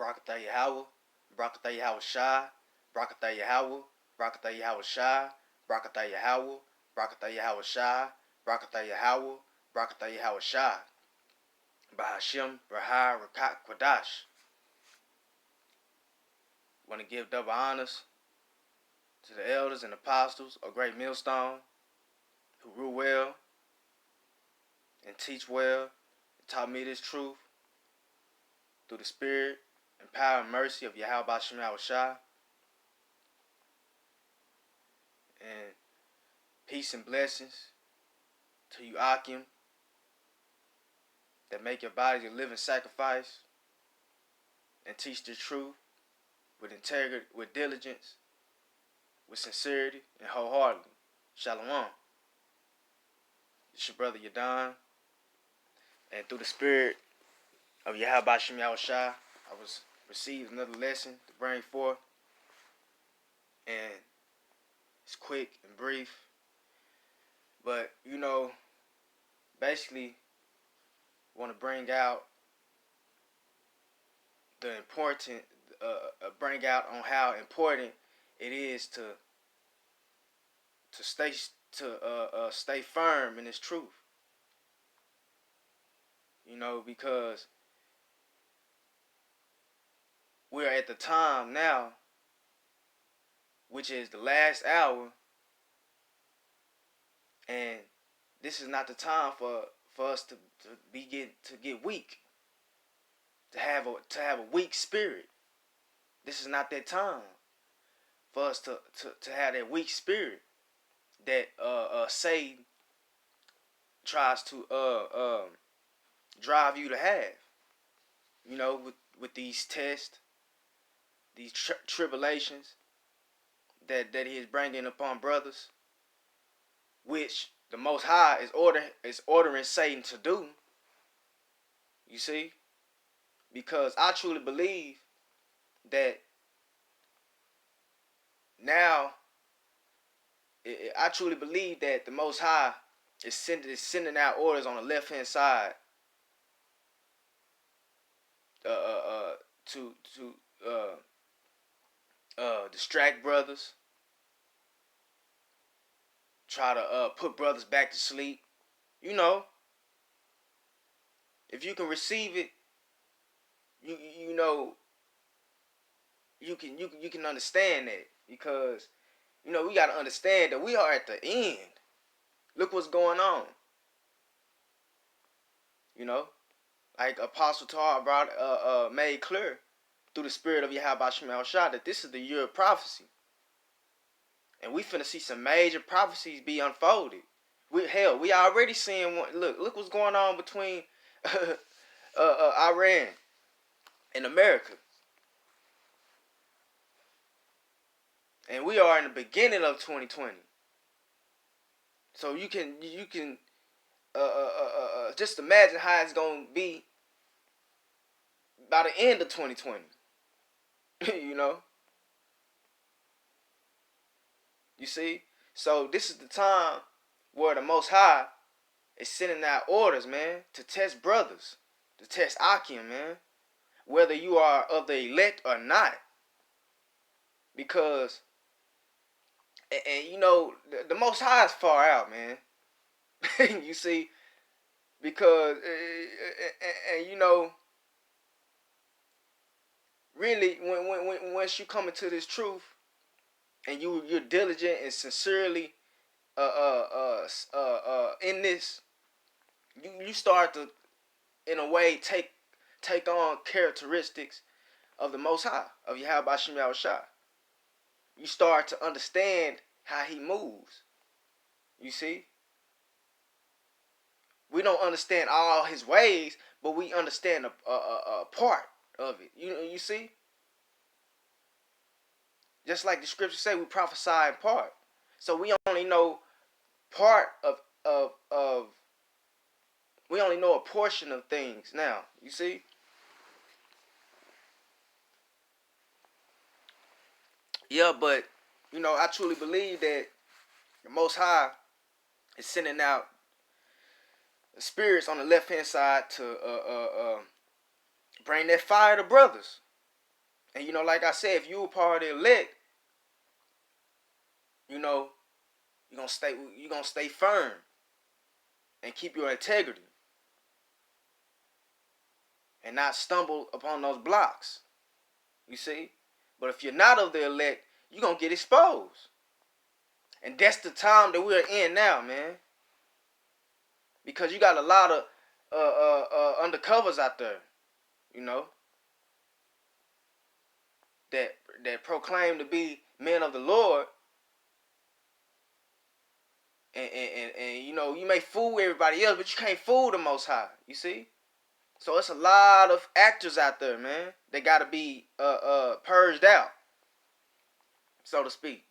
Barakatah Yahweh, Barakatah Yahweh Shai, Barakatah Yahweh, Barakatah Yahweh Shai, Barakatah Yahweh, Barakatah Yahweh Shai, Barakatah Yahweh, Barakatah Yahweh Shai, Bahashim, Rahai, Rakat, Kwadash. Want to give double honors to the elders and apostles of Great Millstone who rule well and teach well and taught me this truth through the spirit and power and mercy of Yahweh Bashim Shai. And peace and blessings to you, Akim, that make your bodies a living sacrifice and teach the truth with integrity, with diligence, with sincerity, and wholeheartedly. Shalom. It's your brother Yadon. And through the spirit of Yahweh Bashim Shai, I was received another lesson to bring forth. And it's quick and brief. But, basically want to bring out the important, bring out on how important it is to stay firm in this truth. Because we're at the time now, which is the last hour, and this is not the time for us to get weak, to have a weak spirit. This is not that time for us to have that weak spirit that Satan tries to drive you to have. With these tests, these tribulations that he is bringing upon brothers, which the Most High is ordering Satan to do. You see, because I truly believe that now, I truly believe that the Most High is sending out orders on the left hand side to distract brothers, try to put brothers back to sleep. If you can receive it, you can understand that, because we got to understand that we are at the end. Look what's going on. Like Apostle Tar made clear through the spirit of Yahweh Bashim Shai that this is the year of prophecy. And we finna see some major prophecies be unfolded. We already seeing one. Look what's going on between Iran and America. And we are in the beginning of 2020. So you can just imagine how it's gonna be by the end of 2020. You see? So this is the time where the Most High is sending out orders, man, to test brothers, to test Akim, man, whether you are of the elect or not. Because, and the Most High is far out, man. You see? Because, and really, when once you come into this truth, and you're diligent and sincerely in this, you start to, in a way, take on characteristics of the Most High, of Yahweh Bashim Shai. You start to understand how he moves. You see? We don't understand all his ways, but we understand a part of it. You see? Just like the scriptures say, we prophesy in part. So we only know part of we only know a portion of things now. You see? Yeah, but I truly believe that the Most High is sending out the spirits on the left hand side to bring that fire to brothers. And like I said, if you a part of the elect, you're gonna stay firm and keep your integrity and not stumble upon those blocks. You see? But if you're not of the elect, you're gonna get exposed. And that's the time that we're in now, man. Because you got a lot of undercovers out there, that proclaim to be men of the Lord. And you may fool everybody else, but you can't fool the Most High. You see? So it's a lot of actors out there, man. They gotta be purged out, so to speak.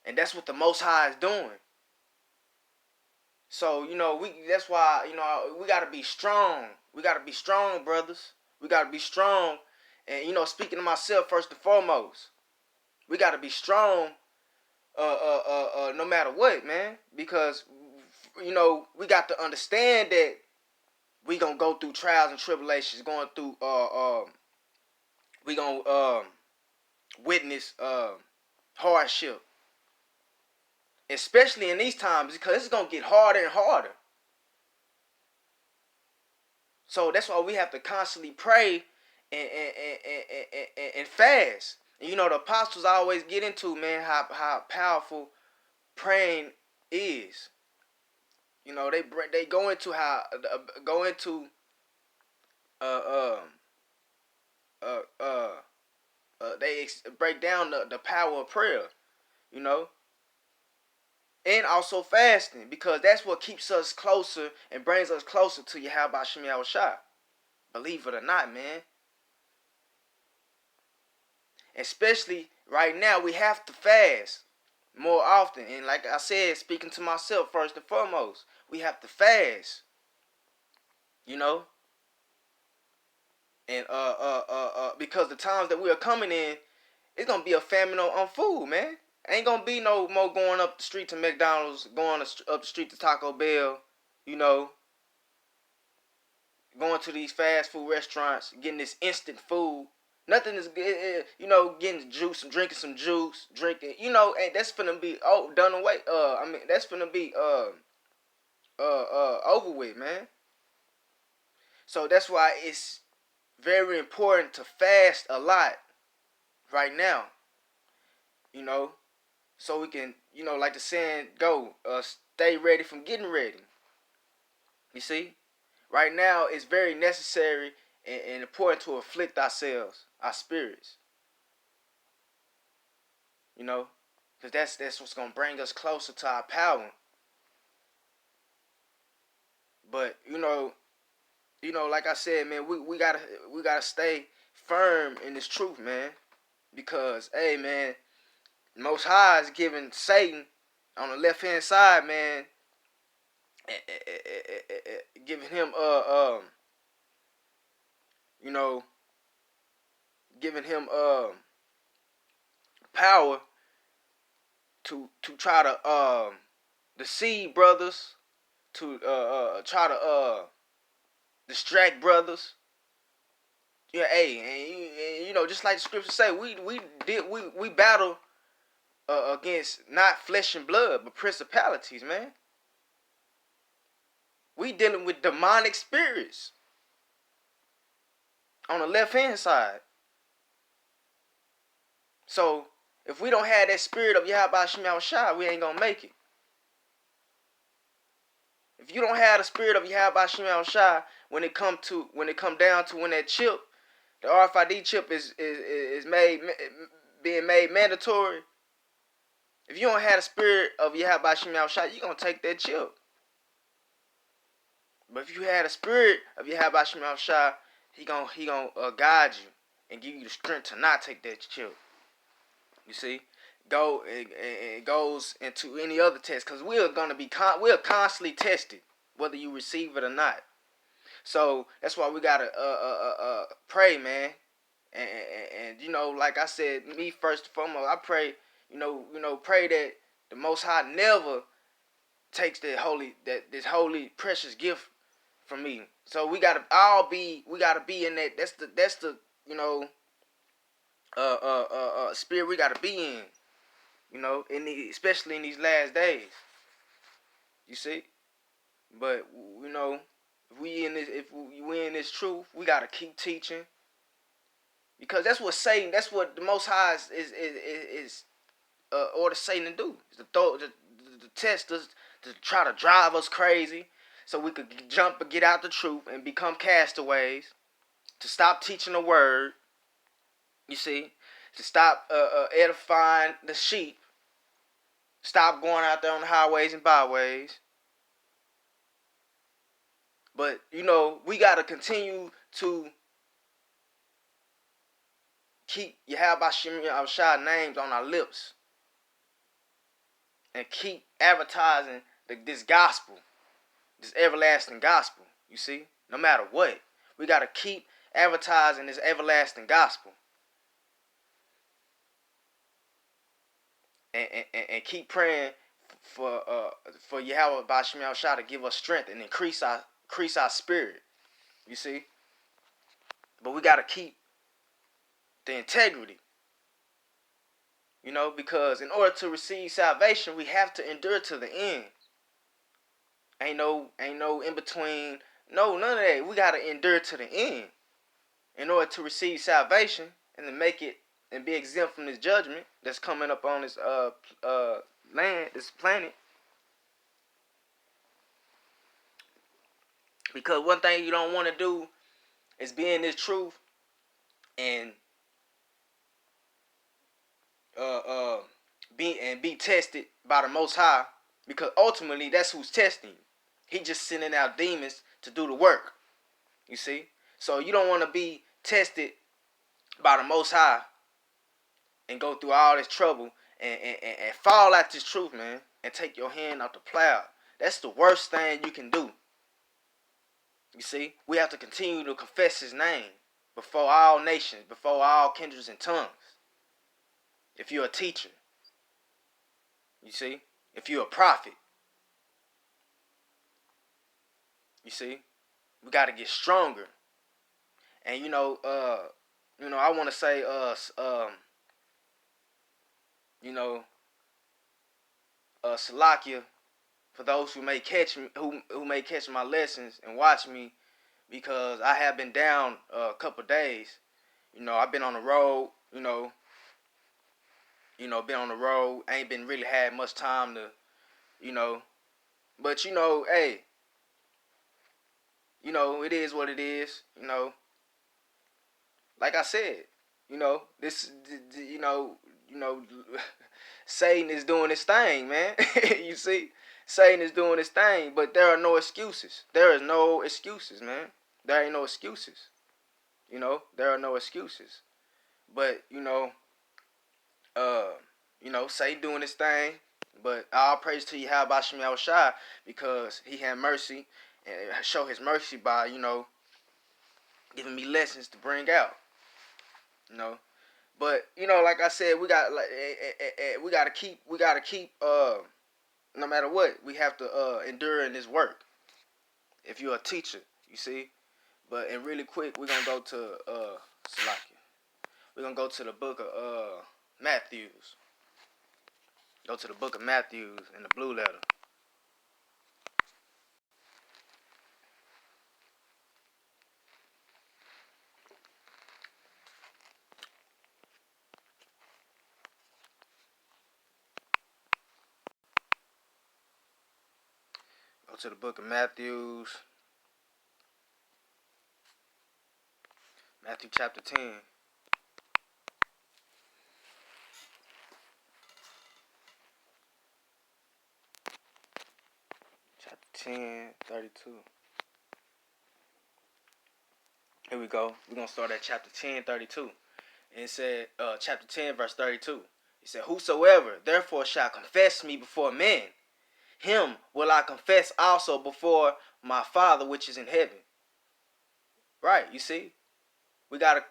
And that's what the Most High is doing. So, that's why, we gotta be strong. We gotta be strong, brothers. We gotta be strong. And, speaking to myself first and foremost, we gotta be strong no matter what, man. Because, we got to understand that we gonna go through trials and tribulations, going through we gonna witness hardship. Especially in these times, because it's gonna get harder and harder. So that's why we have to constantly pray and fast. And the apostles always get into, man, how powerful praying is. They go into they break down the power of prayer, and also fasting, because that's what keeps us closer and brings us closer to Yahweh Shem Yahushua. Believe it or not, man. Especially right now, we have to fast more often. And like I said, speaking to myself first and foremost, we have to fast. And because the times that we are coming in, it's gonna be a famine on food, man. Ain't gonna be no more going up the street to McDonald's, going up the street to Taco Bell, going to these fast food restaurants, getting this instant food. Nothing is, getting juice and drinking some juice, and that's finna be done away. That's finna be over with, man. So that's why it's very important to fast a lot right now. So we can, like the saying go, stay ready from getting ready. You see? Right now, it's very necessary and important to afflict ourselves, our spirits. Because that's what's gonna bring us closer to our power. But like I said, man, we gotta stay firm in this truth, man. Because, hey, man, Most High is giving Satan on the left hand side, man, giving him giving him power to try to deceive brothers, to try to distract brothers. Yeah, hey, and just like the scriptures say, we battle against not flesh and blood, but principalities, man. We dealing with demonic spirits on the left hand side. So if we don't have that spirit of Yahweh Shem Yahushua, we ain't gonna make it. If you don't have the spirit of Yahweh Shem Yahushua, when it come down to when that chip, the RFID chip is being made mandatory. If you don't have the spirit of Yahweh Shem Yahushua, you gonna take that chip. But if you have the spirit of Yahweh Shem Yahushua, he gonna guide you and give you the strength to not take that chip. You see, it goes into any other test, because we're constantly tested, whether you receive it or not. So that's why we gotta pray, man. And like I said, me first and foremost, I pray, pray that the Most High never takes this holy precious gift from me. So we gotta be in that. That's the spirit we gotta be in. Especially in these last days. You see, but if we in this truth, we gotta keep teaching because that's what Satan. That's what the Most High is order Satan to do. Is to test us, to try to drive us crazy, so we could jump and get out the truth and become castaways. To stop teaching the word. You see, to stop edifying the sheep. Stop going out there on the highways and byways. But, we got to continue to keep Yahweh Shai names on our lips. And keep advertising this gospel. This everlasting gospel. You see? No matter what. We got to keep advertising this everlasting gospel. And keep praying for Yahweh Bashim Shai to give us strength and increase our spirit. You see? But we gotta keep the integrity. Because in order to receive salvation, we have to endure to the end. Ain't no in between. No, none of that. We gotta endure to the end in order to receive salvation and to make it and be exempt from this judgment that's coming up on this land, this planet. Because one thing you don't want to do is be in this truth and be tested by the Most High, because ultimately that's who's testing you. He just sending out demons to do the work. You see? So you don't want to be tested by the Most High and go through all this trouble and fall out this truth, man, and take your hand off the plow. That's the worst thing you can do. You see? We have to continue to confess his name before all nations, before all kindreds and tongues. If you're a teacher, you see? If you're a prophet, you see? We got to get stronger. And I want to say Salakia, for those who may catch me, who may catch my lessons and watch me, because I have been down a couple days. I've been on the road. Been on the road. Ain't been really had much time to, But hey, it is what it is. Like I said, this, Satan is doing his thing, man. You see, Satan is doing his thing, but there are no excuses. There is no excuses, man. There ain't no excuses. There are no excuses. But Satan doing his thing. But all praise to Yahweh Bashim Shai, because he had mercy and show his mercy by giving me lessons to bring out. But like I said, we gotta keep no matter what, we have to endure in this work. If you're a teacher, you see. And really quick, we're gonna go to Salakia. We're gonna go to the book of Matthews. Go to the book of Matthews in the blue letter. Go to the book of Matthews. Matthew chapter 10. Chapter 10, 32. Here we go. We're going to start at chapter 10, 32. And it said, chapter 10, verse 32. It said, whosoever therefore shall confess me before men, him will I confess also before my Father which is in heaven. Right, you see? We gotta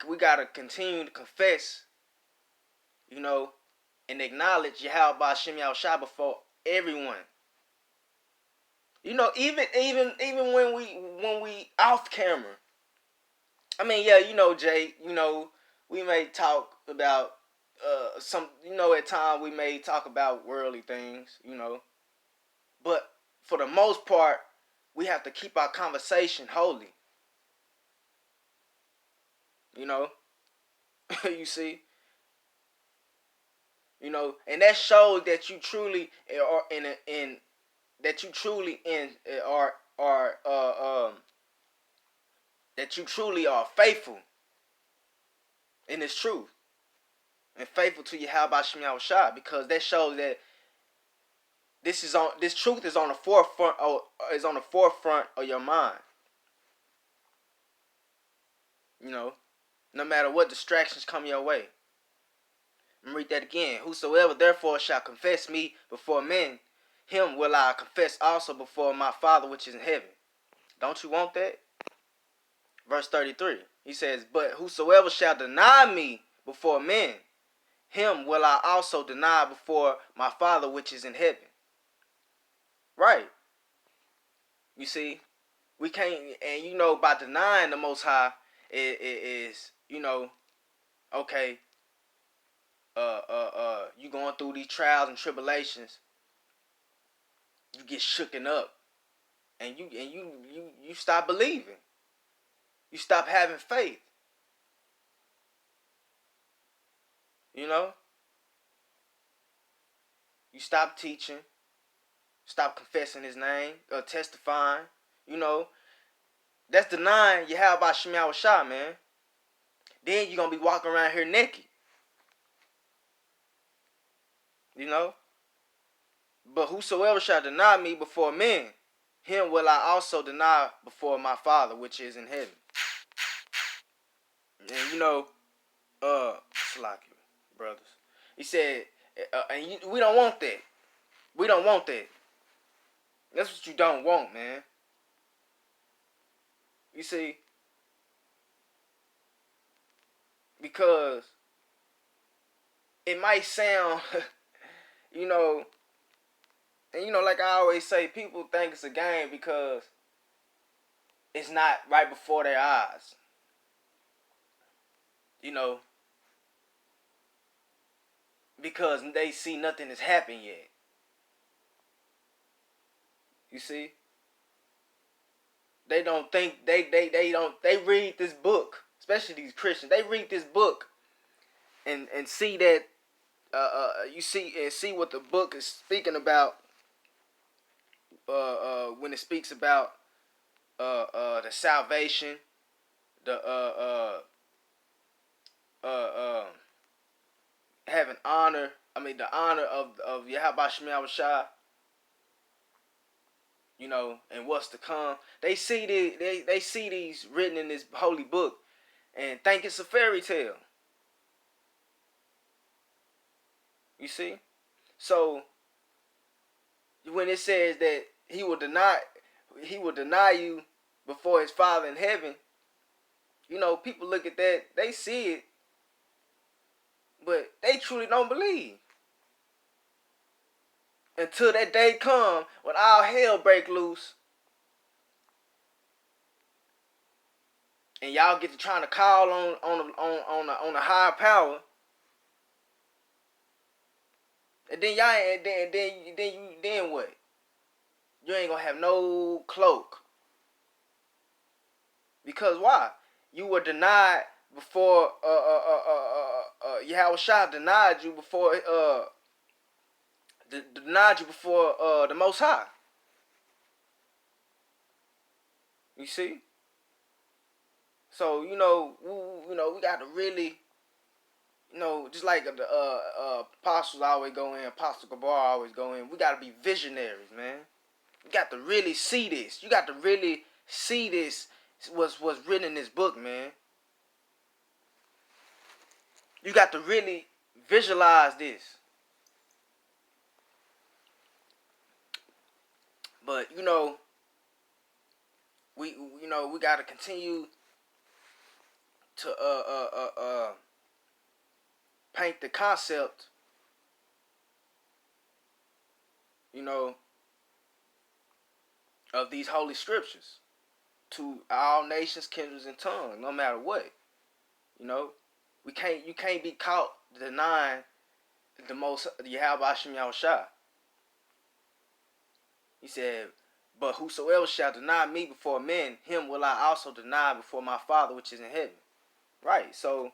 continue to confess, and acknowledge Yahweh Bashim Yahushua before everyone. Even when we off camera. I mean, yeah, Jay, we may talk about some, at times we may talk about worldly things, but for the most part, we have to keep our conversation holy. You see, and that shows that you truly are in that you truly in are that you truly are faithful in this truth and faithful to Yahweh Shem Yahushua, because that shows that this truth is on the forefront of your mind. No matter what distractions come your way. I'm read that again. Whosoever therefore shall confess me before men, him will I confess also before my Father which is in heaven. Don't you want that? Verse 33. He says, but whosoever shall deny me before men, him will I also deny before my Father which is in heaven. Right. You see, we can't, and by denying the Most High, it is, okay, you going through these trials and tribulations, you get shooken up, and you stop believing, you stop having faith, you stop teaching, stop confessing His name, or testifying, that's denying Yahweh Shem Yahushua, man. Then you're gonna be walking around here naked, But whosoever shall deny me before men, him will I also deny before my Father which is in heaven. And Slacky, brothers. He said, we don't want that. We don't want that. That's what you don't want, man. You see, because it might sound, and like I always say, people think it's a game because it's not right before their eyes. Because they see nothing has happened yet. You see? They don't think they read this book, especially these Christians. They read this book and see that you see what the book is speaking about when it speaks about the salvation, the having honor. The honor of Yahweh Shem Yahushua. And what's to come. They see they see these written in this holy book and think it's a fairy tale. You see? So when it says that he will deny you before his Father in heaven, people look at that, they see it, but they truly don't believe. Until that day come when all hell break loose and y'all get to trying to call on a higher power, and then then what? You ain't gonna have no cloak. Because why? You were denied before Yahushua denied you before the Most High. You see? So we got to really, just like the apostles always go in, Apostle Gabar always go in. We got to be visionaries, man. You got to really see this. You got to really see this. What's written in this book, man. You got to really visualize this. But we got to continue to paint the concept, of these holy scriptures to all nations, kindreds, and tongues, no matter what, You can't be caught denying the most Yahweh Hashem Yahushua. He said, but whosoever shall deny me before men, him will I also deny before my Father which is in heaven. Right. So,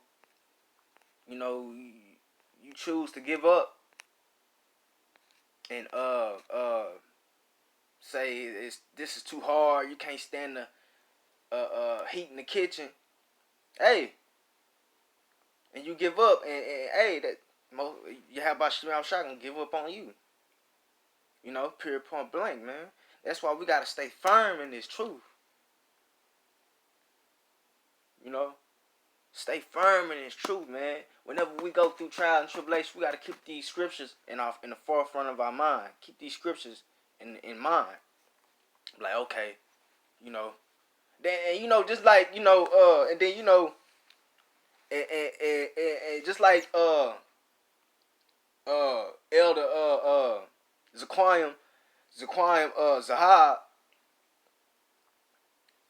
you choose to give up and say this is too hard, you can't stand the heat in the kitchen. Hey. And you give up, and hey, you have about Shemel Shotgun give up on you. Period, point blank, man. That's why we gotta stay firm in this truth. Stay firm in this truth, man. Whenever we go through trials and tribulations, we gotta keep these scriptures in the forefront of our mind. Keep these scriptures in mind. Like, okay, then just like and then and just like Elder Zaquam Zahab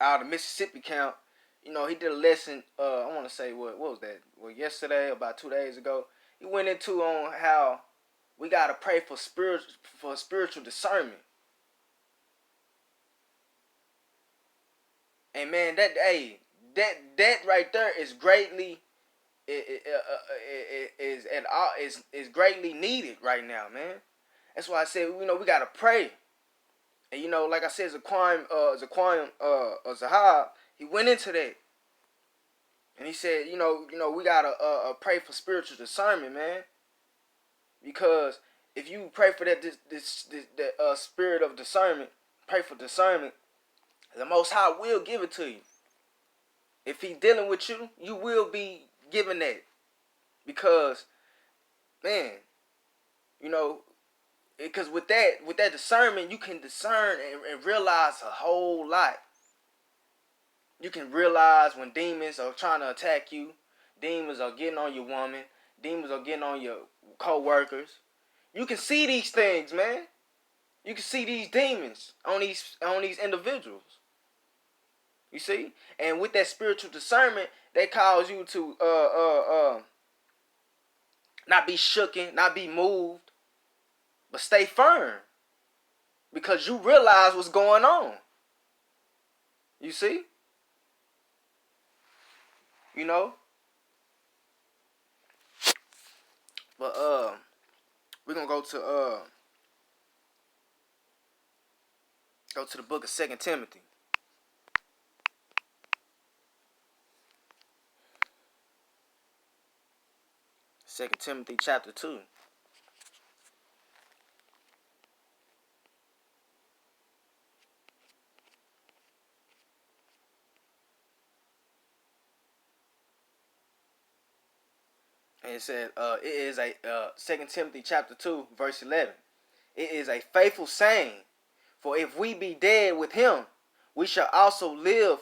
out of Mississippi camp, he did a lesson, I want to say, what was that? Well, yesterday, about 2 days ago, he went into on how we got to pray for spiritual discernment. And man, that right there is greatly is greatly needed right now, man. That's why I said, we got to pray. And like I said, Zaquam Zahab, he went into that, and he said, we gotta pray for spiritual discernment, man. Because if you pray for that spirit of discernment, pray for discernment, the Most High will give it to you. If He's dealing with you, you will be given that. Because, man, because with that discernment, you can discern and realize a whole lot. You can realize when demons are trying to attack you, demons are getting on your woman, demons are getting on your co-workers. You can see these things, man. You can see these demons on these individuals. You see? And with that spiritual discernment, they cause you to not be shooken, not be moved, but stay firm. Because you realize what's going on. You see? But we're gonna go to the book of 2 Timothy. 2 Timothy chapter 2. And it said, it is a 2 Timothy chapter 2, verse 11. It is a faithful saying, for if we be dead with him, we shall also live.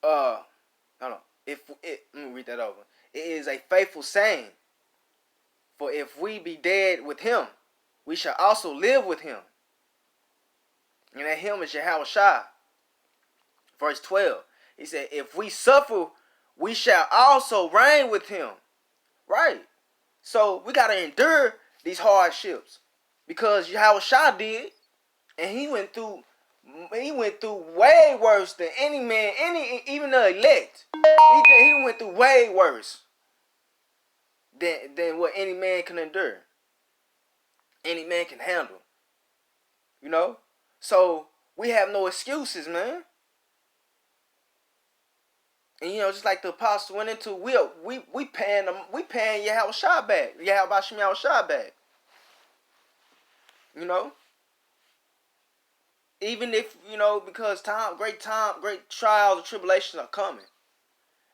Let me read that over. It is a faithful saying, for if we be dead with him, we shall also live with him. And that him is Yahushua. Verse 12. He said, if we suffer, we shall also reign with him. Right. So we got to endure these hardships. Because Yahushua did. And he went through way worse than any man, even the elect. He went through way worse than what any man can endure. Any man can handle. So we have no excuses, man. And just like the apostle went into, we paying Yahushua back. Yahushua back. Even if, because great trials and tribulations are coming.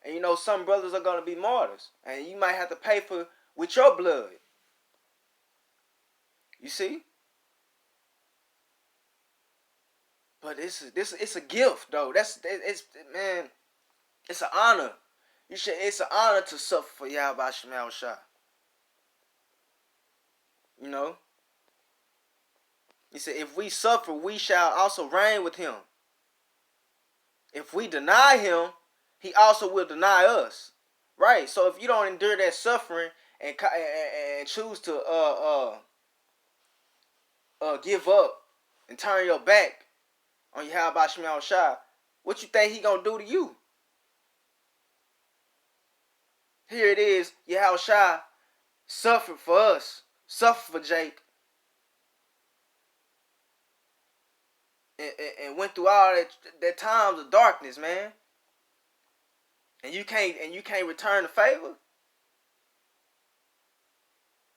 And some brothers are going to be martyrs. And you might have to pay for with your blood. You see? But it's a gift, though. Man, it's an honor. It's an honor to suffer for Yahweh Shemel Shah. He said, if we suffer, we shall also reign with him. If we deny him, he also will deny us. Right. So if you don't endure that suffering and choose to give up and turn your back on Yahweh Shemel Shah, what you think he gonna do to you? Here it is, Yahweh Shah suffered for us, suffered for Jake, and went through all that times of darkness, man. And you can't return the favor.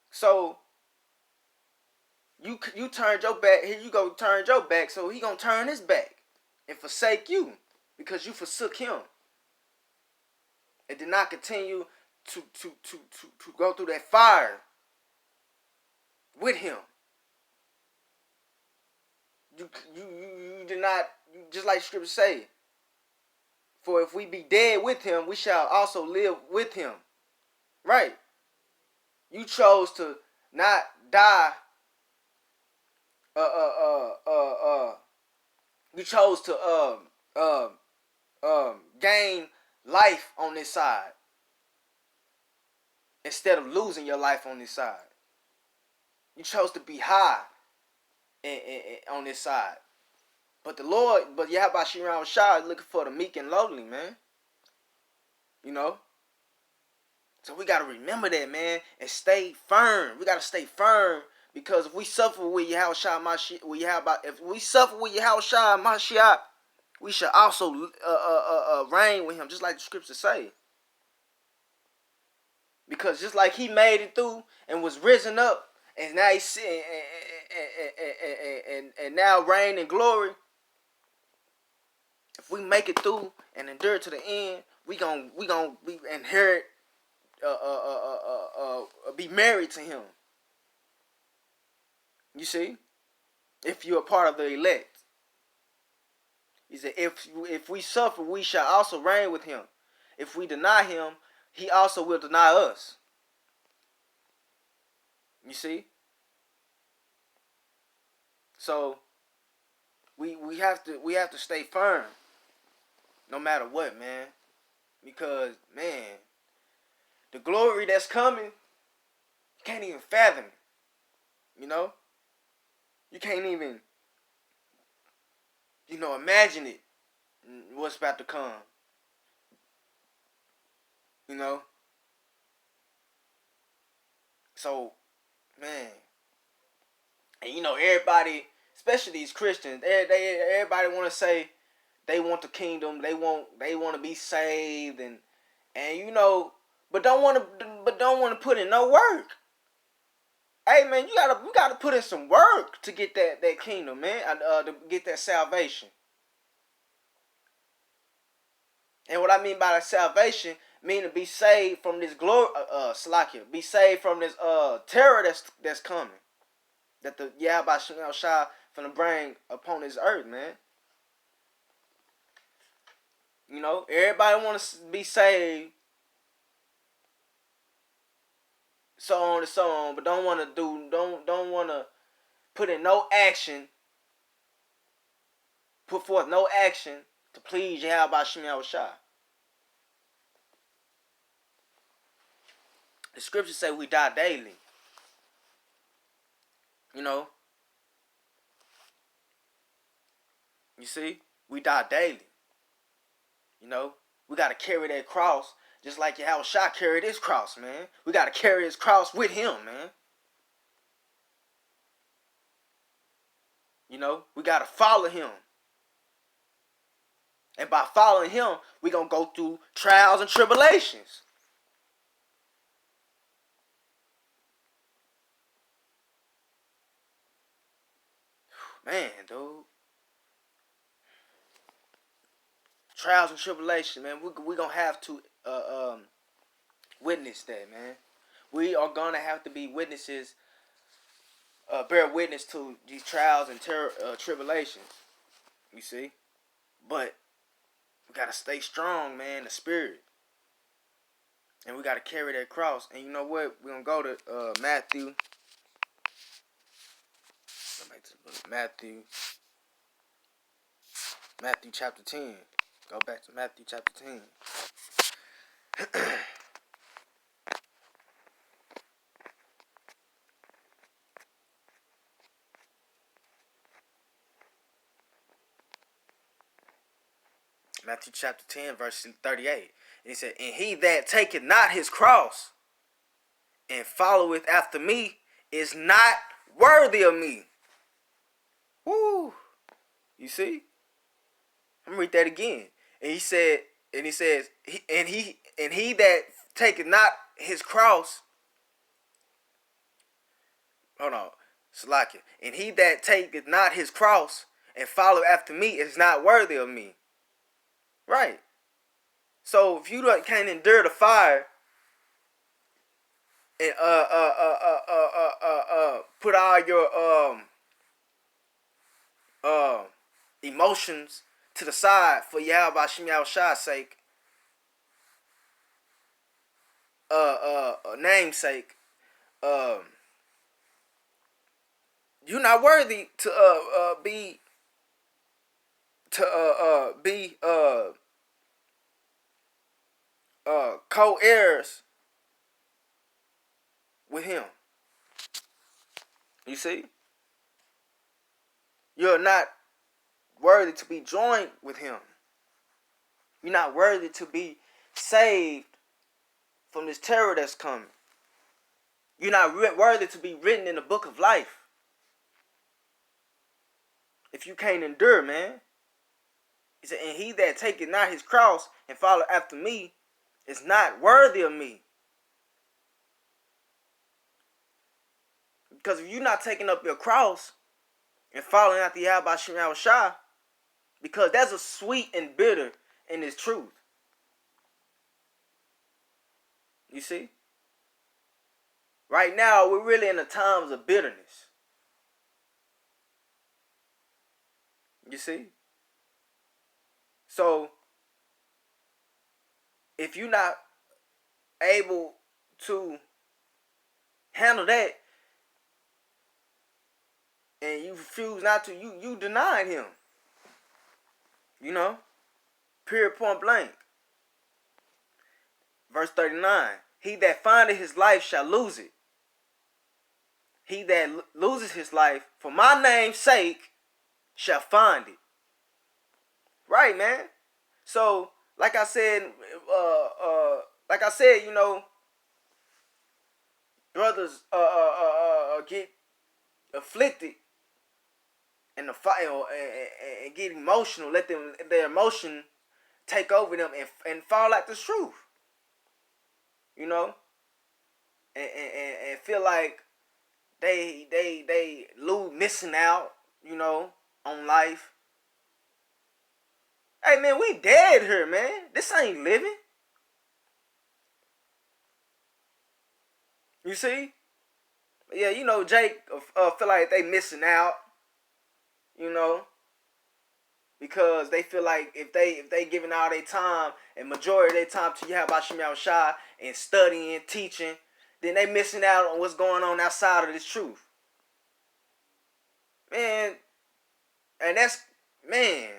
So you turned your back. Here you go, turn your back. So he gonna turn his back and forsake you because you forsook him and did not continue to go through that fire with him. You did not, just like scripture say, for if we be dead with him, we shall also live with him. Right. You chose to not die. You chose to gain life on this side instead of losing your life on this side. You chose to be high on this side. But the Lord, but Yahweh Shemel Shah is looking for the meek and lowly, man. You know? So we got to remember that, man, and stay firm. We got to stay firm, because if we suffer with Yahweh Shah Mashiach, if we suffer with Yahweh Shah Mashiach, we should also reign with him, just like the scriptures say. Because just like he made it through and was risen up, and now he's and now reign in glory. If we make it through and endure to the end, we gonna inherit, be married to him. You see, if you're a part of the elect, he said, if we suffer, we shall also reign with him. If we deny him, he also will deny us. You see? So we have to stay firm, no matter what, man. Because, man, the glory that's coming, you can't even fathom it. You know? You can't even, imagine it, what's about to come. You know? So, man. And, everybody, especially these Christians, everybody want to say they want the kingdom, they want to be saved, and but don't want to put in no work. Hey, man, you gotta put in some work to get that kingdom, man, to get that salvation. And what I mean by that salvation, mean to be saved from this glory, Salakia, be saved from this terror that's coming, that the Yahweh Shemel Shah finna bring upon this earth, man. Everybody want to be saved, so on and so on, but don't want to put in no action, put forth no action to please Yahweh Shemel Shah. The scriptures say we die daily. You see, we die daily. We got to carry that cross just like Yahweh Shah carried his cross, man. We got to carry his cross with him, man. We got to follow him. And by following him, we going to go through trials and tribulations. Man, dude. Trials and tribulations, man. We going to have to witness that, man. We are going to have to be witnesses, bear witness to these trials and tribulations. You see? But we got to stay strong, man, the spirit. And we got to carry that cross. And you know what? We're going to go to Matthew. Matthew chapter 10. Go back to Matthew chapter 10. Matthew chapter 10, verse 38. And he said, and he that taketh not his cross and followeth after me is not worthy of me. Woo. You see? I'm gonna read that again. And he said, and he says, he that taketh not his cross. Hold on. Salakia. And he that taketh not his cross and follow after me is not worthy of me. Right. So if you can't endure the fire and put all your emotions to the side for Yahweh Shem Shah's sake, namesake, you're not worthy to be co-heirs with him. You see? You're not worthy to be joined with him. You're not worthy to be saved from this terror that's coming. You're not worthy to be written in the book of life. If you can't endure, man. He said, and he that taketh not his cross and follow after me is not worthy of me. Because if you're not taking up your cross and following after Yahweh Shem Shah, because that's a sweet and bitter in this truth. You see? Right now, we're really in the times of bitterness. You see? So, if you're not able to handle that, and you refuse not to, you denied him. You know? Period, point blank. Verse 39. He that findeth his life shall lose it. He that loses his life for my name's sake shall find it. Right, man. So, like I said, you know, brothers get afflicted and the fire and get emotional. Let their emotion take over them and fall like the truth. You know, and feel like they lose, missing out. You know, on life. Hey man, we dead here, man. This ain't living. You see? Yeah, you know, Jake feel like they missing out. You know, because they feel like if they giving all their time and majority of their time to Yahweh Shem Shah and studying, teaching, then they missing out on what's going on outside of this truth. Man, and that's, man,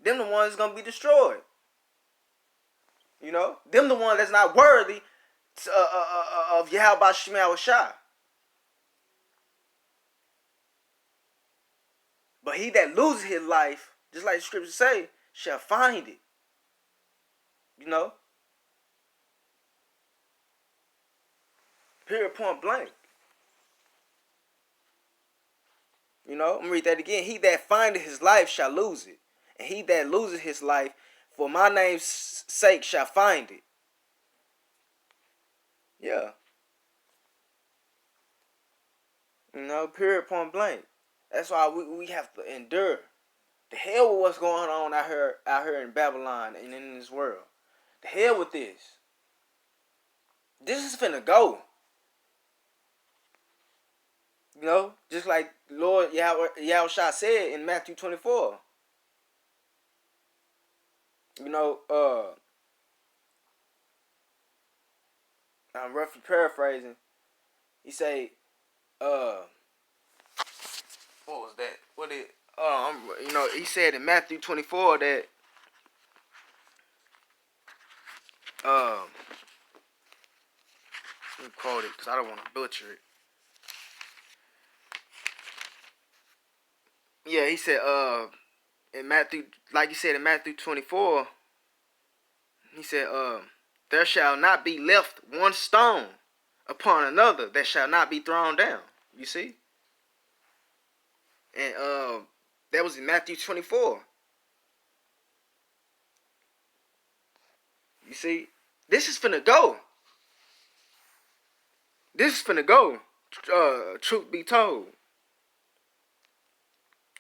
them the ones that's gonna be destroyed. You know, them the ones that's not worthy of Yahweh Shem Shah. But he that loses his life, just like the scriptures say, shall find it. You know? Period, point blank. You know? I'm going to read that again. He that findeth his life shall lose it. And he that loses his life for my name's sake shall find it. Yeah. You know? Period, point blank. That's why we have to endure. The hell with what's going on out here in Babylon and in this world. The hell with this. This is finna go. You know, just like Lord Yahweh Shah said in Matthew 24. You know, I'm roughly paraphrasing. He say, what was that? You know, he said in Matthew 24 that, let me quote it because I don't want to butcher it. Yeah, he said, in Matthew, like he said in Matthew 24, he said, there shall not be left one stone upon another that shall not be thrown down. You see? And that was in Matthew 24. You see? This is finna go. This is finna go. Truth be told.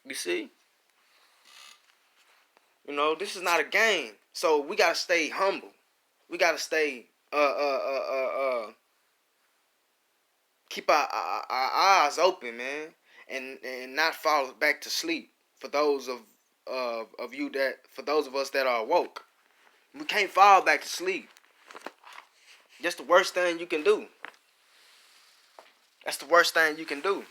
You see? You know, this is not a game. So we gotta stay humble. We gotta stay keep our eyes open, man, and not fall back to sleep. For those of you that, for those of us that are awoke, we can't fall back to sleep. That's the worst thing you can do. That's the worst thing you can do.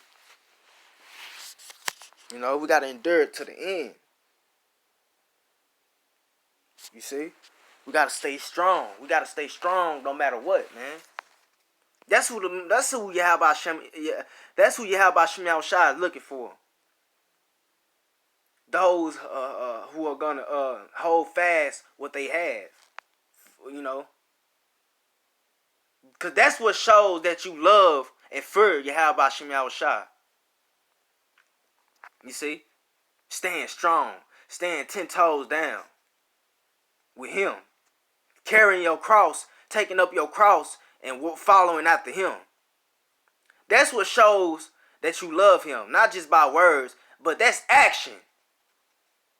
You know, we gotta endure it to the end. You see, we gotta stay strong. We gotta stay strong no matter what, man. That's who Yahweh Shem. Yeah, that's who Yahweh Shem Yahushua is looking for. Those who are gonna hold fast what they have. You know, because that's what shows that you love and fear Yahweh Shem Yahushua. You see, staying strong, staying 10 toes down with Him, carrying your cross, taking up your cross, and following after Him. That's what shows that you love Him, not just by words, but that's action.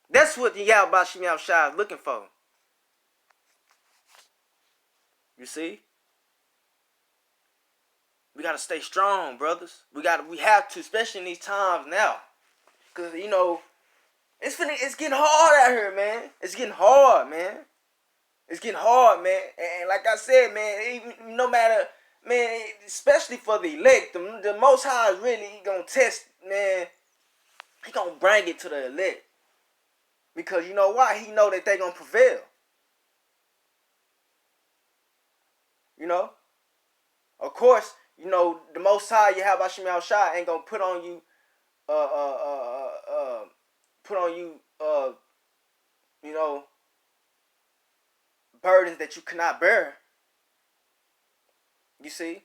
That's what the Yahweh Shem Yahushua is looking for. You see? We gotta stay strong, brothers. We have to, especially in these times now. Cause you know, it's getting hard out here, man. It's getting hard, man. It's getting hard, man. And like I said, man, even no matter, man, especially for the elect, the Most High is really gonna test, man. He gonna bring it to the elect. Because you know why? He know that they gonna prevail. You know? Of course, you know, the Most High, Yahweh Shem Yahushua, ain't gonna put on you, you know, burdens that you cannot bear. You see?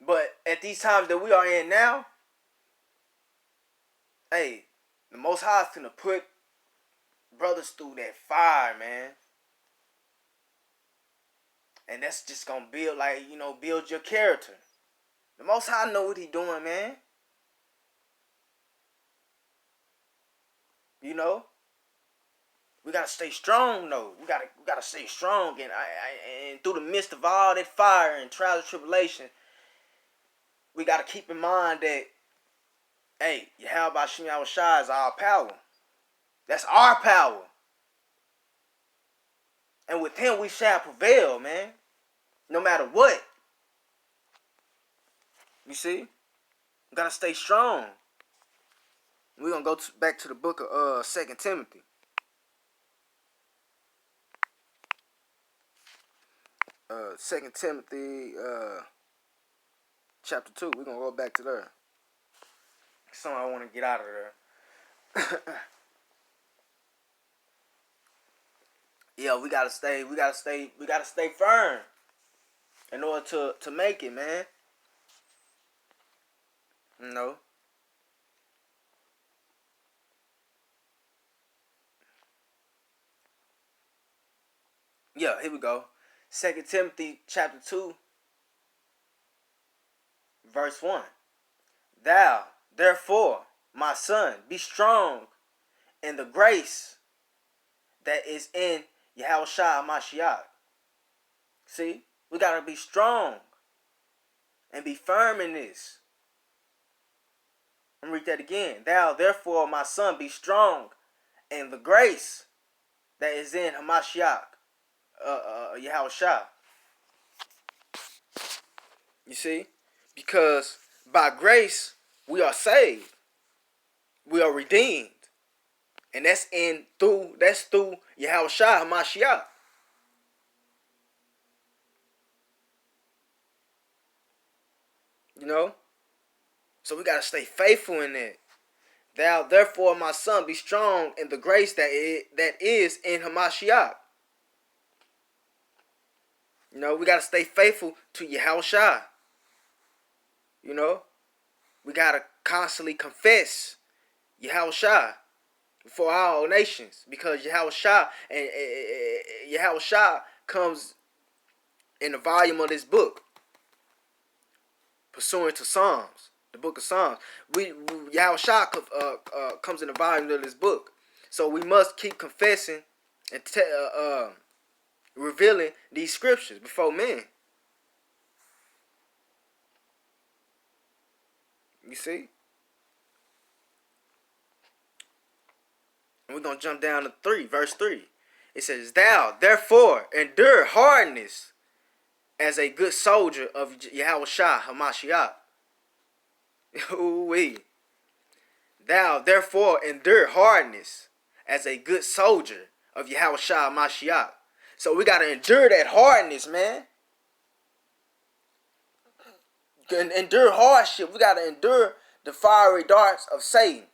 But at these times that we are in now, hey, the Most High is gonna put brothers through that fire, man. And that's just gonna build, like, you know, build your character. The Most High know what He doing, man. You know, we gotta stay strong, though. We gotta stay strong, and through the midst of all that fire and trials and tribulation, we gotta keep in mind that, hey, Yahweh Shem Yahushua is our power. That's our power. And with Him we shall prevail, man. No matter what. You see? We gotta stay strong. We're gonna go back to the book of 2 Timothy. Second Timothy chapter 2. We're gonna go back to there. Something I want to get out of there. Yeah, we gotta stay firm in order to make it, man. You know. Yeah, here we go. 2 Timothy chapter 2, verse 1. Thou, therefore, my son, be strong in the grace that is in Yahushua Mashiach. See? We got to be strong and be firm in this. Let me read that again. Thou, therefore, my son, be strong in the grace that is in Hamashiach, Yahushua. You see? Because by grace, we are saved. We are redeemed. And that's through Yahushua Hamashiach. You know? So we got to stay faithful in that. Thou, therefore, my son, be strong in the grace that is in Hamashiach. You know, we got to stay faithful to Yahushua. You know, we got to constantly confess Yahushua for all nations, because Yahushua and Yahushua comes in the volume of this book, pursuant to Psalms, the book of Psalms. Yahushua comes in the volume of this book, so we must keep confessing and revealing these scriptures before men. You see? And we're going to jump down to 3, verse 3. It says, thou, therefore, endure hardness as a good soldier of Yahushua HaMashiach. Ooh-wee. Thou, therefore, endure hardness as a good soldier of Yahushua HaMashiach. So we got to endure that hardness, man. Endure hardship. We got to endure the fiery darts of Satan.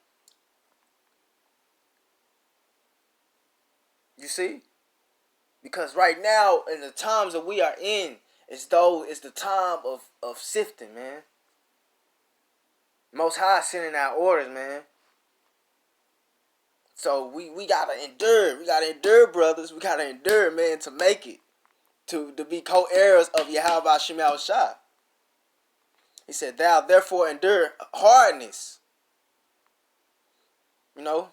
You see? Because right now, in the times that we are in, it's the time of sifting, man. Most High sending out orders, man. So we gotta endure. We gotta endure, brothers. We gotta endure, man, to make it. To be co-heirs of Yahweh Shem Yahushua. He said, thou therefore endure hardness. You know?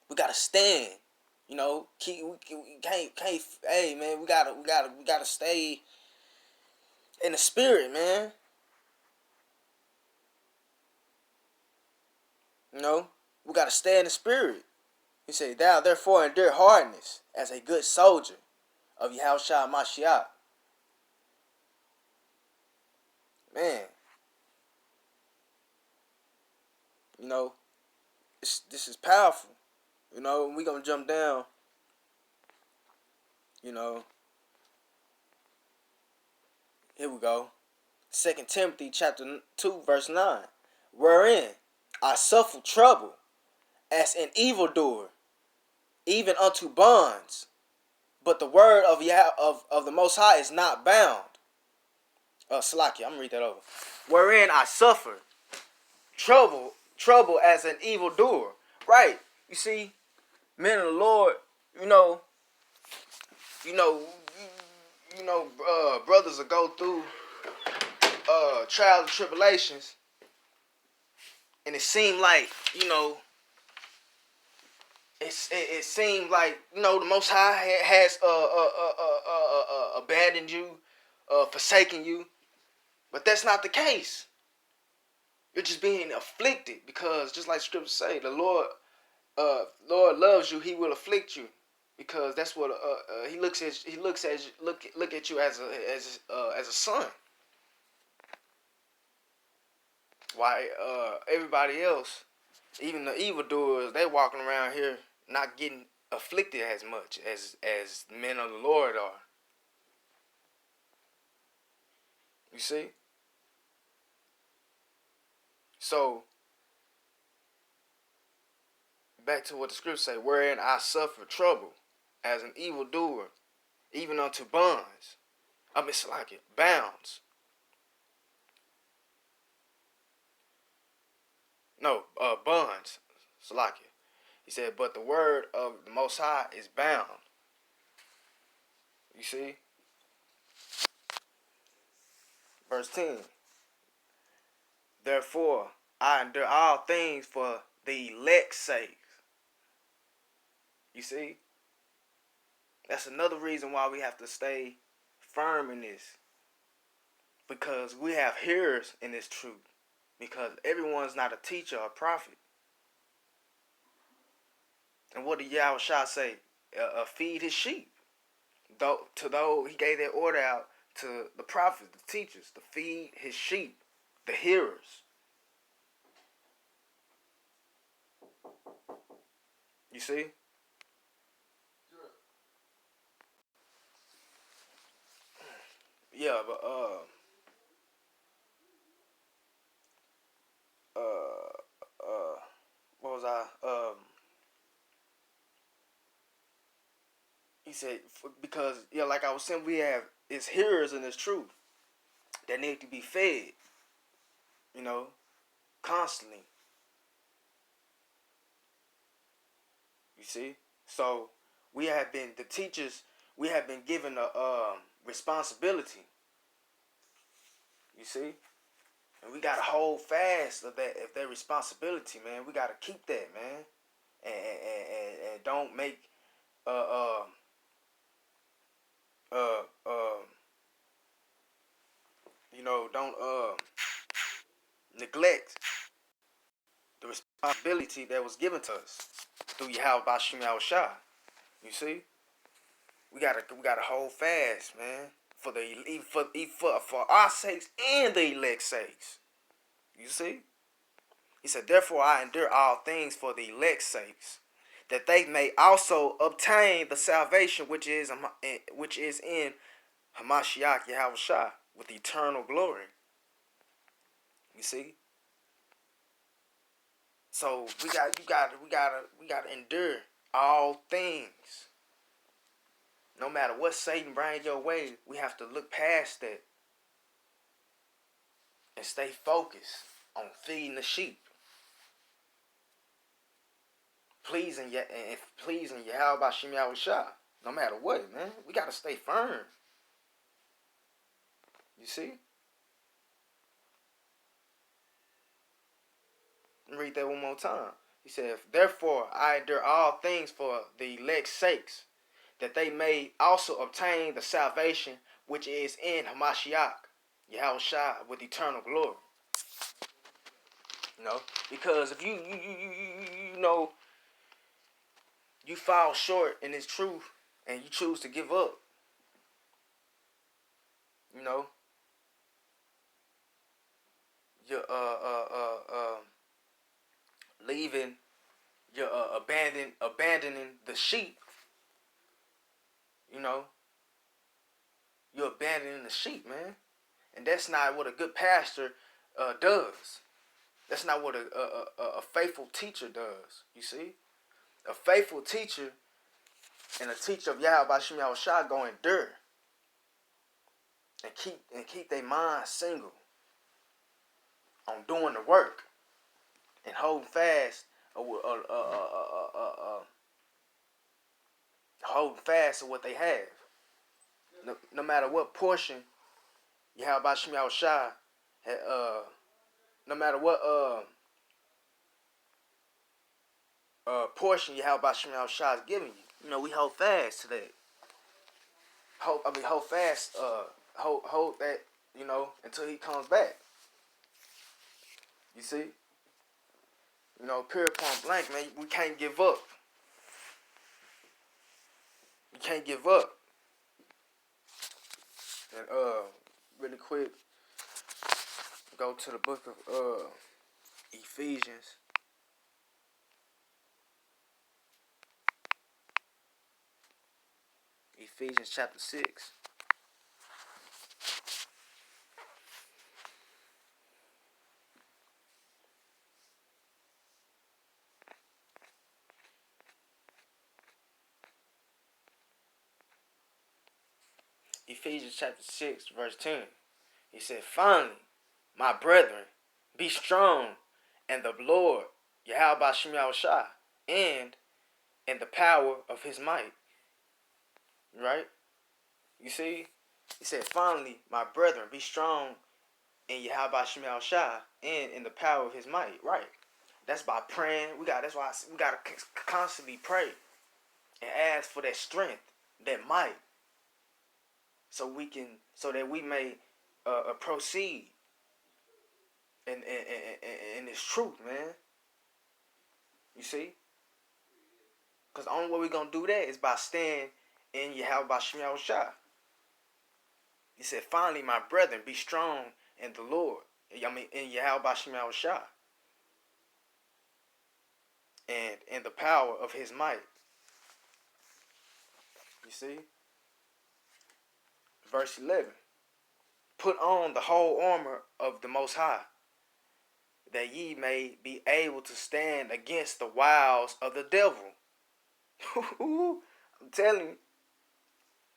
We gotta stand. You know, we can't. Hey, man, we gotta stay in the spirit, man. You know, we gotta stay in the spirit. He said, thou therefore endure hardness as a good soldier of Yahushua Mashiach. Man, you know, this is powerful. You know, we gonna jump down. You know, here we go. 2 Timothy chapter 2 verse 9. Wherein I suffer trouble as an evildoer, even unto bonds. But the word of the Most High is not bound. Salakia, I'm gonna read that over. Wherein I suffer trouble as an evildoer. Right. You see, men of the Lord, brothers will go through trials and tribulations, and it seemed like, it seemed like, the Most High has abandoned you, forsaken you, but that's not the case. You're just being afflicted, because just like scriptures say, the Lord loves you. He will afflict you, because that's what he looks at you as a son. Why everybody else, even the evildoers, they walking around here not getting afflicted as much as men of the Lord are. You see? So, back to what the scriptures say, wherein I suffer trouble as an evildoer, even unto bonds. It's like it, bounds. No, bonds. Salakia. He said, but the word of the Most High is bound. You see? Verse 10. Therefore, I endure all things for the elect's sake. You see? That's another reason why we have to stay firm in this. Because we have hearers in this truth. Because everyone's not a teacher or prophet. And what did Yahushua say? Feed his sheep. Though he gave that order out to the prophets, the teachers, to feed his sheep, the hearers. You see? Yeah, but what was I? He said because yeah, like I was saying, we have it's hearers in this truth that need to be fed. You know, constantly. You see, so we have been the teachers. We have been given a responsibility. You see, and we gotta hold fast of that responsibility, man. We gotta keep that, man, and don't make uh uh uh don't neglect the responsibility that was given to us through Yahweh Bashim Yahushua. You see, we gotta hold fast, man, for for our sakes and the elect's sakes. You see, he said, therefore I endure all things for the elect's sakes, that they may also obtain the salvation which is in Hamashiach Yahushua with eternal glory. You see, so we gotta endure all things. No matter what Satan brings your way, we have to look past that and stay focused on feeding the sheep, pleasing Yahweh Bashim Yahushua. No matter what, man, we gotta stay firm. You see? Let me read that one more time. He said, therefore I endure all things for the elect's sakes, that they may also obtain the salvation which is in Hamashiach, Yahushua, with eternal glory. You know, because if you know you fall short in this truth and you choose to give up, you know, you're leaving, you're abandoning the sheep. You know, you're abandoning the sheep, man, and that's not what a good pastor does. That's not what a faithful teacher does. You see, a faithful teacher and a teacher of Yahweh Bashim Yahushua go endure and keep their mind single on doing the work and holding fast holding fast to what they have. No matter what portion Yahweh Bashim Yahushua no matter what portion Yahweh Bashim Yahushua is giving you, you know, we hold fast to that. Hold fast, hold that, you know, until he comes back. You see? You know, period, point blank, man, we can't give up. We can't give up. And really quick, go to the book of Ephesians. Ephesians chapter 6. Ephesians chapter 6, verse 10. He said, finally, my brethren, be strong in the Lord, Yahweh Bashim Yahushua, and in the power of his might. Right? You see? He said, finally, my brethren, be strong in Yahweh Bashim Yahushua, and in the power of his might. Right? That's by praying. That's why we gotta constantly pray and ask for that strength, that might, so that we may proceed in this truth, man. You see? Because the only way we're going to do that is by staying in Yahweh Bashim Yahushua. He said, finally, my brethren, be strong in the Lord. I mean, in Yahweh Bashim Yahushua. And in the power of his might. You see? Verse 11. Put on the whole armor of the Most High, that ye may be able to stand against the wiles of the devil. I'm telling you.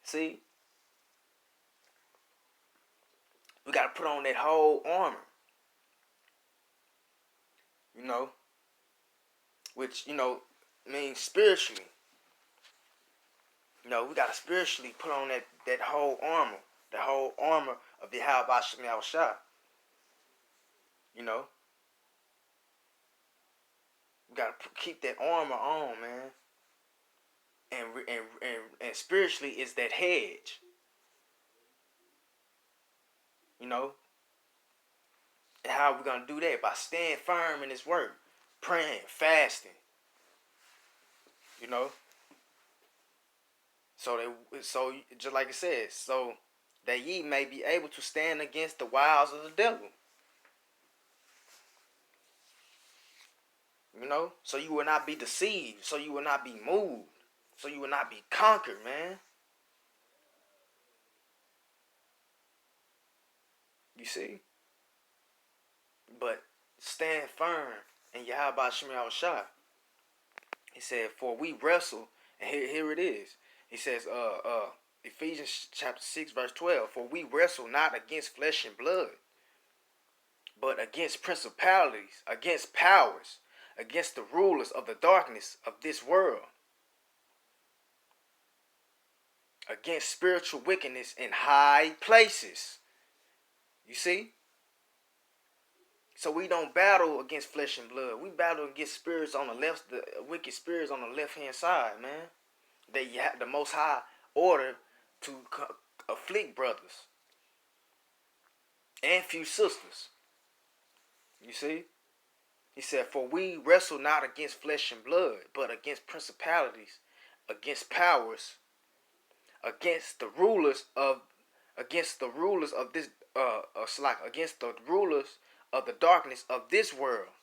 See, we got to put on that whole armor. You know, which, means spiritually. We got to spiritually put on that whole armor. The whole armor of the Yahweh Shem Yahushua. We got to keep that armor on, man. And spiritually is that hedge. And how are we going to do that? By staying firm in His word. Praying, fasting. So just like it says, so that ye may be able to stand against the wiles of the devil. So you will not be deceived. So you will not be moved. So you will not be conquered, man. You see? But stand firm in Yahweh Shem Yahushua. He said, for we wrestle, and here it is. He says, Ephesians chapter 6, verse 12, for we wrestle not against flesh and blood, but against principalities, against powers, against the rulers of the darkness of this world, against spiritual wickedness in high places. You see? So we don't battle against flesh and blood. We battle against spirits on the left, the wicked spirits on the left-hand side, man. That you have the Most High order to afflict brothers and few sisters. You see? He said, for we wrestle not against flesh and blood, but against principalities, against powers, against the rulers of this against the rulers of the darkness of this world,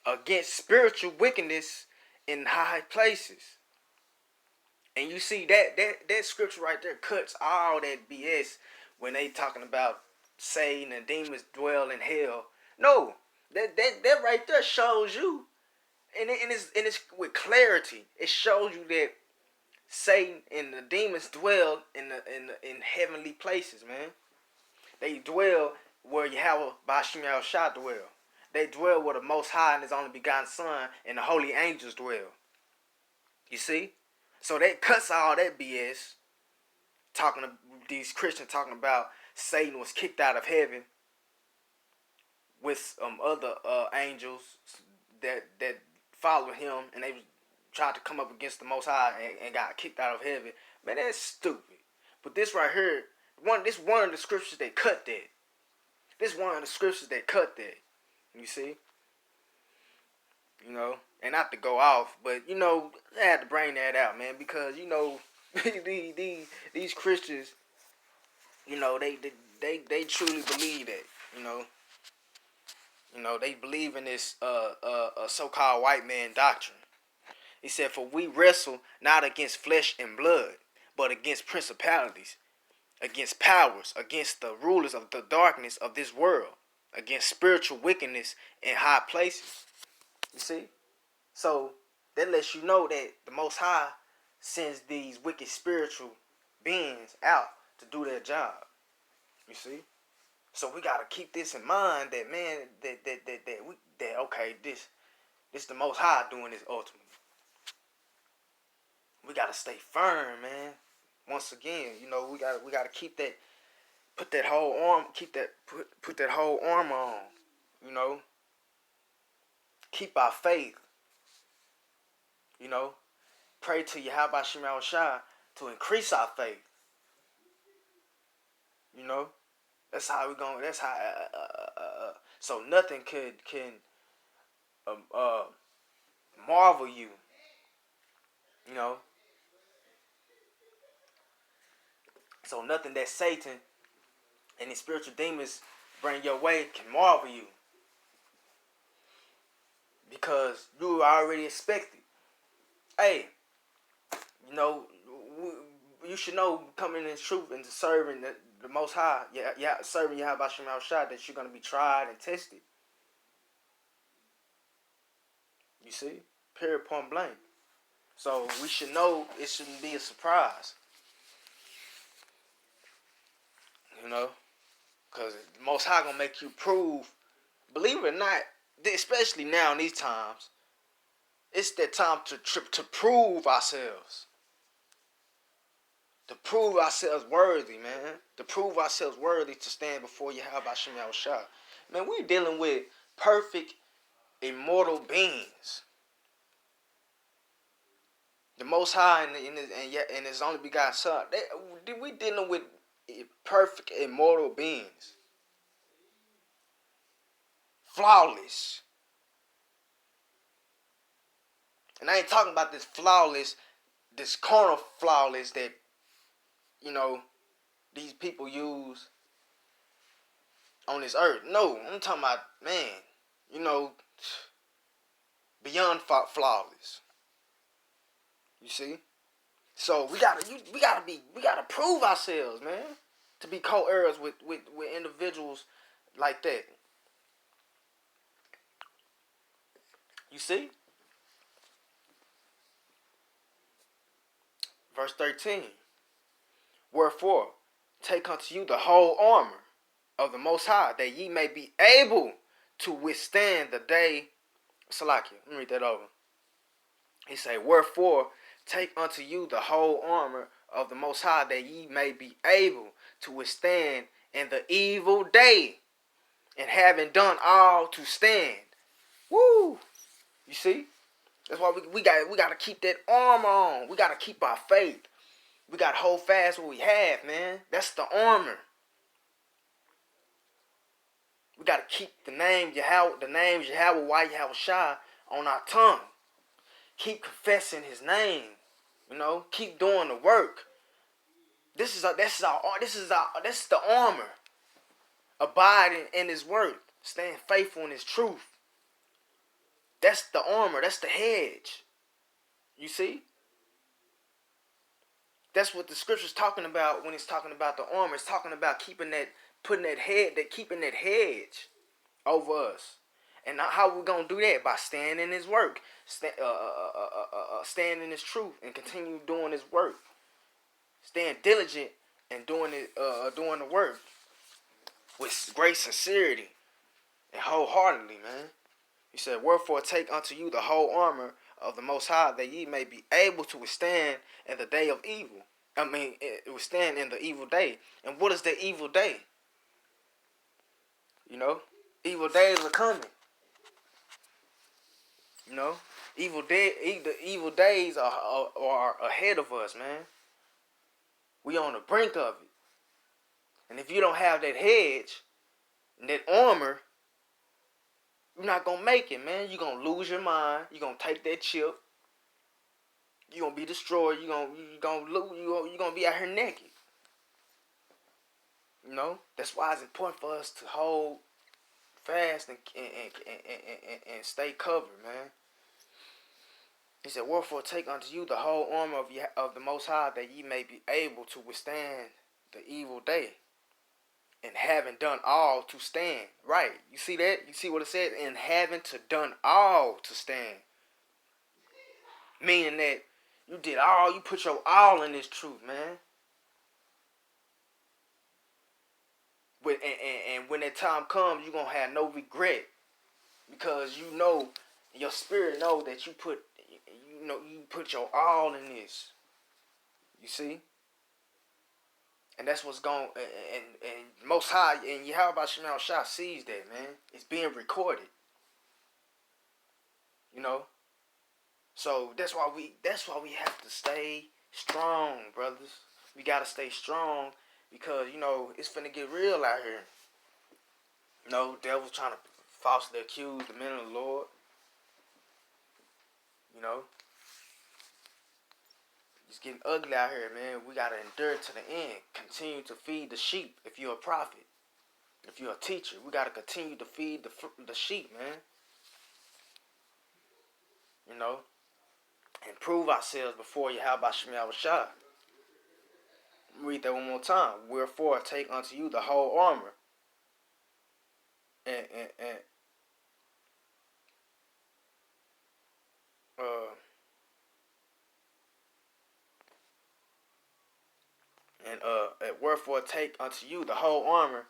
against spiritual wickedness in high places. And you see that scripture right there cuts all that BS when they talking about Satan and demons dwell in hell. No, that right there shows you, and it's with clarity. It shows you that Satan and the demons dwell in heavenly places, man. They dwell where Yahweh Ba'ashem Yahushua dwell. They dwell where the Most High and His only begotten Son and the holy angels dwell. You see? So that cuts all that BS. Talking to these Christians talking about Satan was kicked out of heaven with other angels that followed him, and they tried to come up against the Most High and got kicked out of heaven. Man, that's stupid. But this right here, this one of the scriptures that cut that. This one of the scriptures that cut that. You see? And not to go off, but I had to bring that out, man, because these Christians, they truly believe that, they believe in this so-called white man doctrine. He said, for we wrestle not against flesh and blood, but against principalities, against powers, against the rulers of the darkness of this world, against spiritual wickedness in high places. You see? So that lets you know that the Most High sends these wicked spiritual beings out to do their job. You see? So we gotta keep this in mind that, man, okay, this the Most High doing this ultimately. We gotta stay firm, man. Once again, we gotta keep that, put that whole arm, put that whole armor on. Keep our faith. Pray to Yahweh Shem Yahushua to increase our faith. That's how we going. That's how. So nothing can marvel you. So nothing that Satan and his spiritual demons bring your way can marvel you, because you already expected. Hey, you should know, coming in truth and serving the Most High, serving Yahweh Shem Yahushua, that you're going to be tried and tested. You see? Period, point blank. So we should know it shouldn't be a surprise. You know? Because the Most High gonna make you prove, believe it or not, especially now in these times, it's that time to prove ourselves. To prove ourselves worthy, man. To prove ourselves worthy to stand before Yahweh Shem Yahushua. Man, we're dealing with perfect, immortal beings. The Most High and His only begotten Son. We dealing with perfect, immortal beings. Flawless. And I ain't talking about this flawless, this carnal flawless that, you know, these people use on this earth. No, I'm talking about, man, you know, beyond flawless. You see? So we gotta prove ourselves, man, to be co-heirs with individuals like that. You see? Verse 13. Wherefore, take unto you the whole armor of the Most High, that ye may be able to withstand the day. Salakia, let me read that over. He say, wherefore, take unto you the whole armor of the Most High, that ye may be able to withstand in the evil day, and having done all to stand. Woo! You see? That's why we got to keep that armor on. We got to keep our faith. We got to hold fast what we have, man. That's the armor. We got to keep the names Yahweh, why Yahweh Shai on our tongue. Keep confessing His name. You know, keep doing the work. This is the armor. Abiding in His word, staying faithful in His truth. That's the armor. That's the hedge. You see? That's what the scripture's talking about when it's talking about the armor. It's talking about keeping that hedge over us. And how we gonna do that? By staying in His work, staying in His truth, and continue doing His work, staying diligent and doing the work with great sincerity and wholeheartedly, man. He said, wherefore take unto you the whole armor of the Most High, that ye may be able to withstand in the day of evil. Withstand in the evil day. And what is the evil day? You know, evil days are coming. You know, evil days are ahead of us, man. We on the brink of it. And if you don't have that hedge and that armor, you're not gonna make it, man. You're gonna lose your mind. You're gonna take that chip. You're gonna be destroyed. You're gonna be out here naked. You know, that's why it's important for us to hold fast and stay covered, man. He said, wherefore take unto you the whole armor of the Most High, that ye may be able to withstand the evil day, and having done all to stand. Right. You see that? You see what it says? And having done all to stand. Meaning that you put your all in this truth, man. And when that time comes, you're going to have no regret. Because you know, your spirit know that you put your all in this. You see? And that's what's going, and Most High, and Yahweh Shem Shah sees that, man. It's being recorded. You know? So that's why we have to stay strong, brothers. We gotta stay strong, because, you know, it's finna get real out here. You know, devil's trying to falsely accuse the men of the Lord. You know? It's getting ugly out here, man. We gotta endure to the end. Continue to feed the sheep. If you're a prophet, if you're a teacher, we gotta continue to feed the sheep, man. You know, and prove ourselves before Yahweh Shem Yahushua. Read that one more time. Wherefore take unto you the whole armor, and Uh, Wherefore take unto you the whole armor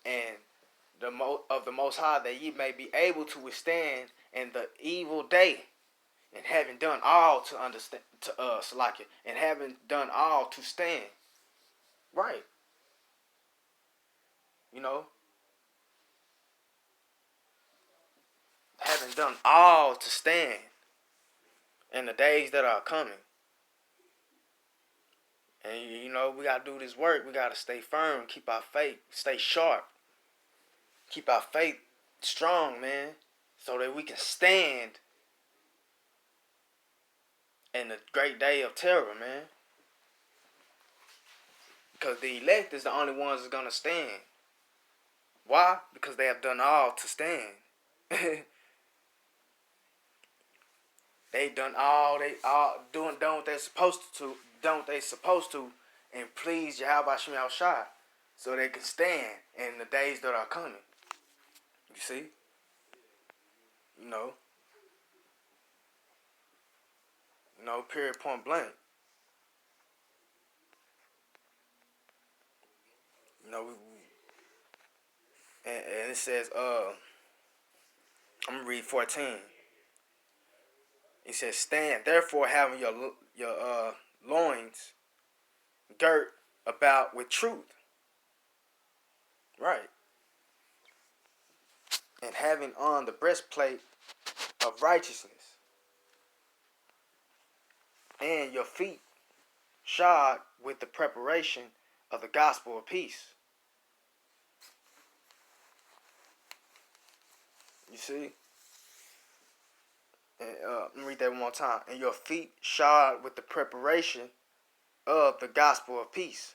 and of the Most High, that ye may be able to withstand in the evil day, and having done all to understand, to Salakia, and having done all to stand. Right, you know, having done all to stand in the days that are coming. And you know, we gotta do this work. We gotta stay firm, keep our faith, stay sharp, keep our faith strong, man, so that we can stand in the great day of terror, man. Because the elect is the only ones that's gonna stand. Why? Because they have done all to stand. They done what they supposed to, done what they supposed to, and please Yahweh Shem Shai, so they can stand in the days that are coming. You see? You know, period, point blank. You know, and it says, I'm gonna read 14. It says, stand therefore, having your loins girt about with truth, right, and having on the breastplate of righteousness, and your feet shod with the preparation of the gospel of peace. You see? And let me read that one more time. And your feet shod with the preparation of the gospel of peace.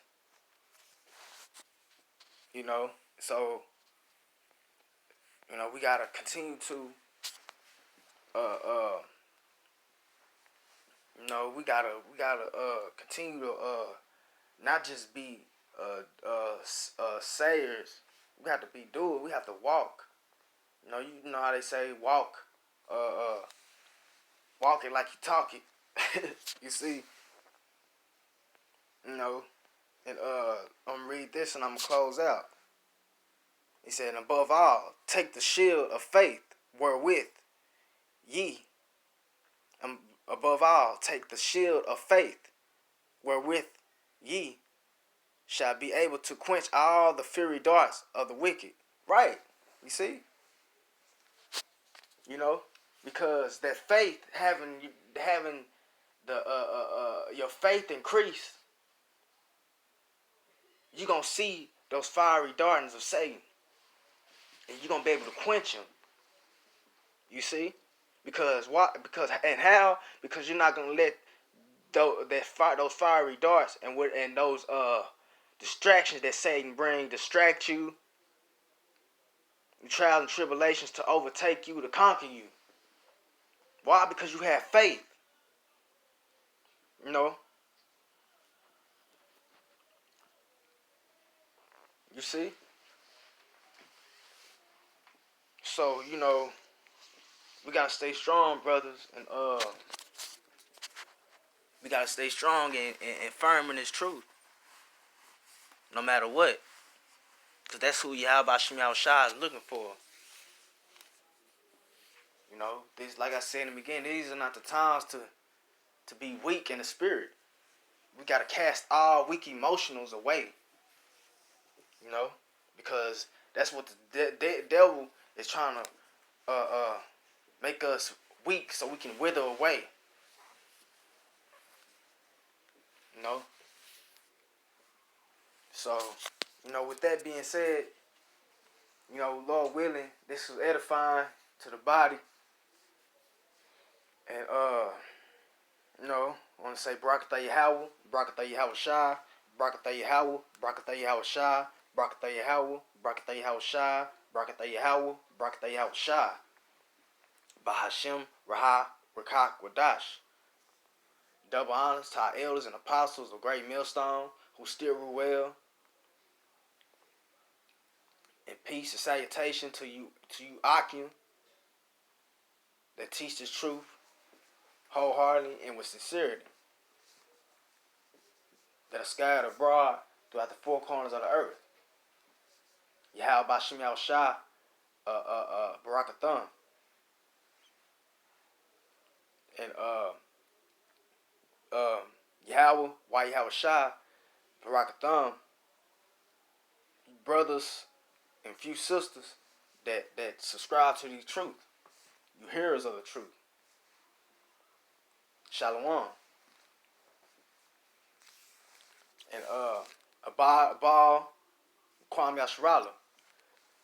You know, so we gotta continue to continue to not just be sayers. We have to be doers. We have to walk. You know how they say walk, walk it like you talk it. You see, and I'm gonna read this and I'm gonna close out. He said, above all, take the shield of faith, wherewith ye, above all, take the shield of faith, wherewith ye shall be able to quench all the fiery darts of the wicked. Right. You see? Because that faith, having the your faith increase, you're going to see those fiery darts of Satan. And you're going to be able to quench them. You see? Because what? Because you're not going to let those fiery darts and those distractions that Satan brings distract you, trials and tribulations to overtake you, to conquer you. Why? Because you have faith. You see? So, we gotta stay strong, brothers, and we gotta stay strong and firm in this truth, no matter what, because that's who Yahweh Shem Shai is looking for. These, like I said in the beginning, these are not the times to be weak in the spirit. We gotta cast all weak emotionals away, because that's what the devil is trying to make us weak so we can wither away. So, with that being said, Lord willing, this was edifying to the body. And I want to say Barakatah Yahweh, Barakatah Yahweh Shai, Barakatah Yahweh, Barakatah Yahweh Shai, Barakatah Yahweh, Barakatah Yahweh Shai, Barakatah Yahweh, Barakatah Yahweh Shai, Bahashem Rahah Rakak Wadash. Double honors to our elders and apostles of Great Millstone who still rule well. And peace and salutation to you Akim, that teach this truth. wholeheartedly and with sincerity, that are scattered abroad throughout the four corners of the earth. Yahweh Bashim Yahweh Shah, Barakathon, and Yahweh, why Yahweh Shah, Barakathon, brothers and few sisters that subscribe to the truth. You hearers of the truth. Shalom. And Abal, Kwam Yasharala.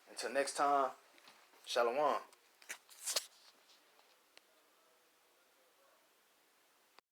Until next time, Shalom.